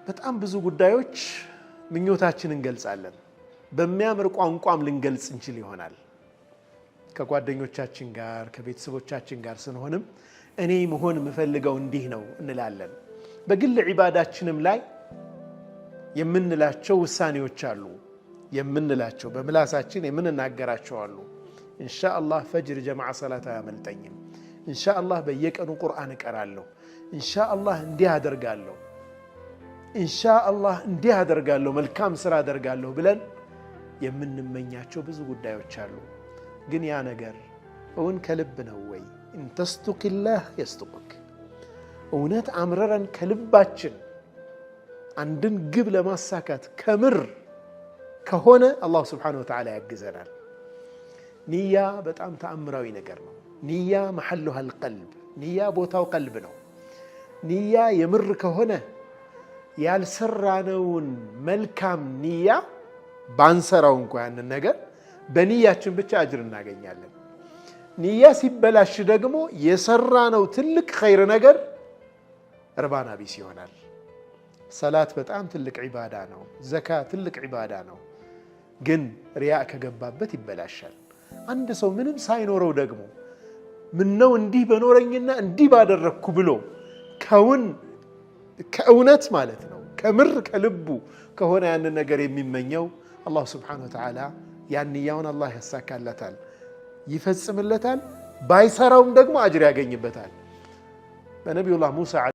በጣም ብዙ ጉዳዮች ምኞታችንን እንገልጻለን። በሚያምር ቋንቋም ልንገልጽ እንችል ይሆናል። ከጓደኞቻችን ጋር ከቤተሰቦቻችን ጋር ስንሆንም እኔ መሆን የምፈልገው እንዲህ ነው እንላለን። በግል ዒባዳችንም ላይ የምንላቸው ውሳኔዎች አሉ። የምንላቸው በምላሳችን የምንናገራቸው አሉ። ኢንሻአላህ ፈጅር ጀማዓ ሰላት አያመልጠኝም፣ ኢንሻአላህ በየቀኑ ቁርአን እቀራለሁ፣ ኢንሻአላህ እንዲህ አደርጋለሁ፣ ኢንሻአላህ እንዲህ አደርጋለሁ፣ መልካም ስራ አደርጋለሁ ብለን የምንመኛቸው ብዙ ጉዳዮች አሉ። ግን ያ ነገር እውን ከልብ ነው ወይ? እንተስቱቂላህ የስቱቅክ። እውነት አምረረን ከልባችን አንድን ግብ ለማሳካት ከምር ከሆነ አላህ ስብሓነሁ ወተዓላ ያግዘናል። ንያ በጣም ተአምራዊ ነገር ነው። ንያ መሐሉሃ አልቀልብ፣ ንያ ቦታው ቀልብ ነው። ንያ የምር ከሆነ ያልሰራነውን መልካም ንያ ባንሰራው እንኳ ያንን ነገር በንያችን ብቻ አጅር እናገኛለን። ንያ ሲበላሽ ደግሞ የሰራነው ትልቅ ኸይር ነገር እርባና ቢስ ይሆናል። ሰላት በጣም ትልቅ ዒባዳ ነው። ዘካ ትልቅ ዒባዳ ነው። ግን ሪያእ ከገባበት ይበላሻል። አንድ ሰው ምንም ሳይኖረው ደግሞ ምነው እንዲህ በኖረኝና እንዲህ ባደረግኩ ብሎ ከእውነት ማለት ነው ከምር ከልቡ ከሆነ ያንን ነገር የሚመኘው አላህ ስብሓነሁ ወተዓላ ያን ንያውን አላህ ያሳካለታል፣ ይፈጽምለታል። ባይሰራውም ደግሞ አጅር ያገኝበታል። በነቢዩላህ ሙሳ